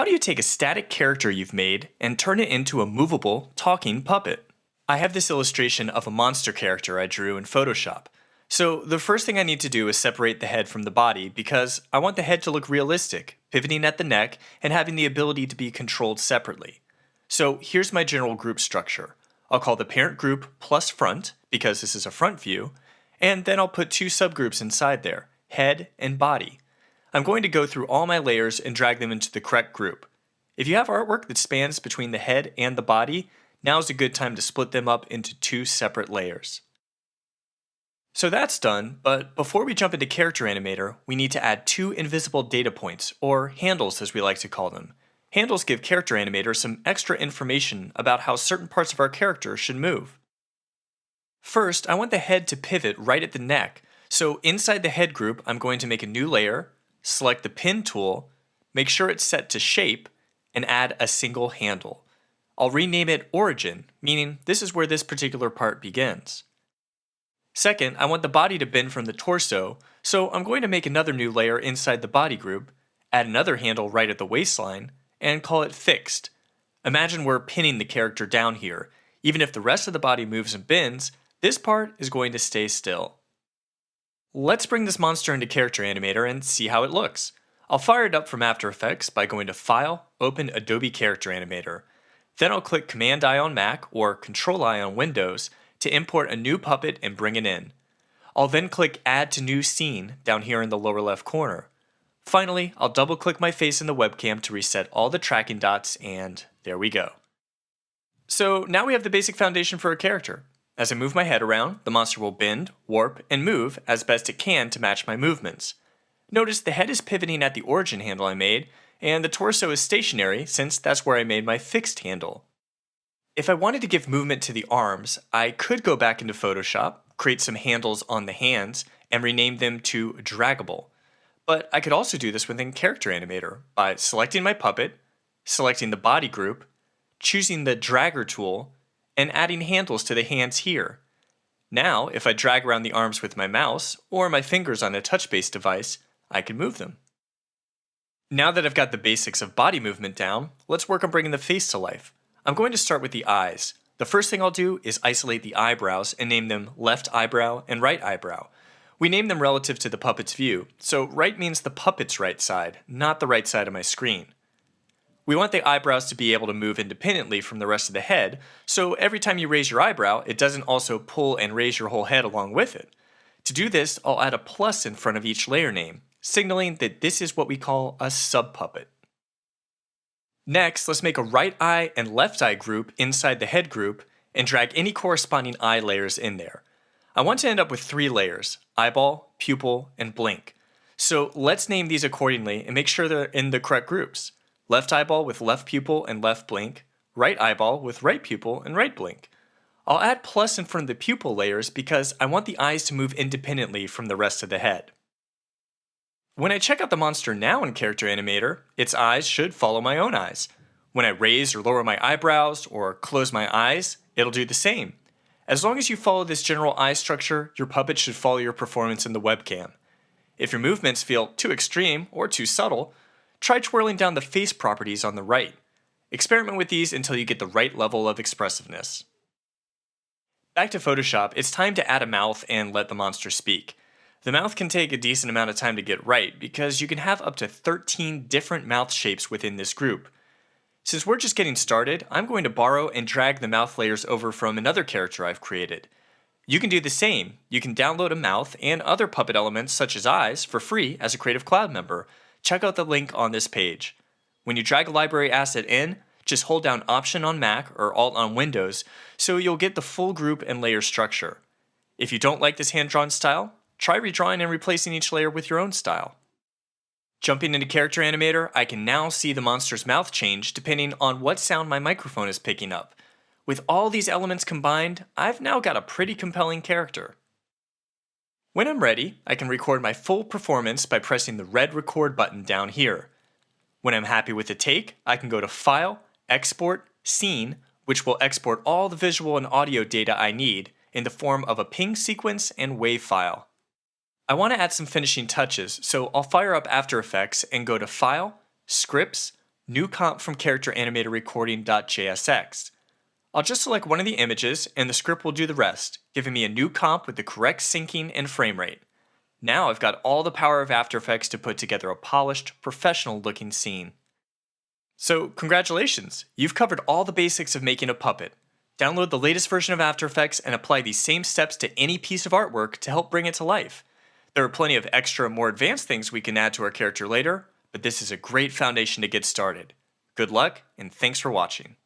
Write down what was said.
how do you take a static character you've made and turn it into a movable, talking puppet? I have this illustration of a monster character I drew in Photoshop. So the first thing I need to do is separate the head from the body because I want the head to look realistic, pivoting at the neck and having the ability to be controlled separately. So here's my general group structure. I'll call the parent group plus front because this is a front view, and then I'll put two subgroups inside there, head and body. I'm going to go through all my layers and drag them into the correct group. If you have artwork that spans between the head and the body, now's a good time to split them up into two separate layers. So that's done, but before we jump into Character Animator, we need to add two invisible data points, or handles as we like to call them. Handles give Character Animator some extra information about how certain parts of our character should move. First, I want the head to pivot right at the neck, so inside the head group, I'm going to make a new layer, select the Pin tool, make sure it's set to Shape, and add a single handle. I'll rename it Origin, meaning this is where this particular part begins. Second, I want the body to bend from the torso, so I'm going to make another new layer inside the body group, add another handle right at the waistline, and call it Fixed. Imagine we're pinning the character down here. Even if the rest of the body moves and bends, this part is going to stay still. Let's bring this monster into Character Animator and see how it looks. I'll fire it up from After Effects by going to File, Open Adobe Character Animator. Then I'll click Command-I on Mac or Control-I on Windows to import a new puppet and bring it in. I'll then click Add to New Scene down here in the lower left corner. Finally, I'll double-click my face in the webcam to reset all the tracking dots, and there we go. So now we have the basic foundation for a character. As I move my head around, the monster will bend, warp, and move as best it can to match my movements. Notice the head is pivoting at the origin handle I made, and the torso is stationary since that's where I made my fixed handle. If I wanted to give movement to the arms, I could go back into Photoshop, create some handles on the hands, and rename them to draggable. But I could also do this within Character Animator by selecting my puppet, selecting the body group, choosing the dragger tool, and adding handles to the hands here. Now, if I drag around the arms with my mouse or my fingers on a touch-based device, I can move them. Now that I've got the basics of body movement down, let's work on bringing the face to life. I'm going to start with the eyes. The first thing I'll do is isolate the eyebrows and name them left eyebrow and right eyebrow. We name them relative to the puppet's view, so right means the puppet's right side, not the right side of my screen. We want the eyebrows to be able to move independently from the rest of the head, so every time you raise your eyebrow, it doesn't also pull and raise your whole head along with it. To do this, I'll add a plus in front of each layer name, signaling that this is what we call a sub-puppet. Next, let's make a right eye and left eye group inside the head group and drag any corresponding eye layers in there. I want to end up with 3 layers: eyeball, pupil, and blink. So let's name these accordingly and make sure they're in the correct groups. Left eyeball with left pupil and left blink, right eyeball with right pupil and right blink. I'll add plus in front of the pupil layers because I want the eyes to move independently from the rest of the head. When I check out the monster now in Character Animator, its eyes should follow my own eyes. When I raise or lower my eyebrows or close my eyes, it'll do the same. As long as you follow this general eye structure, your puppet should follow your performance in the webcam. If your movements feel too extreme or too subtle, try twirling down the face properties on the right. Experiment with these until you get the right level of expressiveness. Back to Photoshop, it's time to add a mouth and let the monster speak. The mouth can take a decent amount of time to get right because you can have up to 13 different mouth shapes within this group. Since we're just getting started, I'm going to borrow and drag the mouth layers over from another character I've created. You can do the same. You can download a mouth and other puppet elements such as eyes for free as a Creative Cloud member. Check out the link on this page. When you drag a library asset in, just hold down Option on Mac or Alt on Windows so you'll get the full group and layer structure. If you don't like this hand-drawn style, try redrawing and replacing each layer with your own style. Jumping into Character Animator, I can now see the monster's mouth change depending on what sound my microphone is picking up. With all these elements combined, I've now got a pretty compelling character. When I'm ready, I can record my full performance by pressing the red record button down here. When I'm happy with the take, I can go to File, Export, Scene, which will export all the visual and audio data I need in the form of a ping sequence and wave file. I want to add some finishing touches, so I'll fire up After Effects and go to File, Scripts, new comp from character animator recording.jsx. I'll just select one of the images and the script will do the rest, giving me a new comp with the correct syncing and frame rate. Now I've got all the power of After Effects to put together a polished, professional looking scene. So congratulations, you've covered all the basics of making a puppet. Download the latest version of After Effects and apply these same steps to any piece of artwork to help bring it to life. There are plenty of extra, more advanced things we can add to our character later, but this is a great foundation to get started. Good luck, and thanks for watching.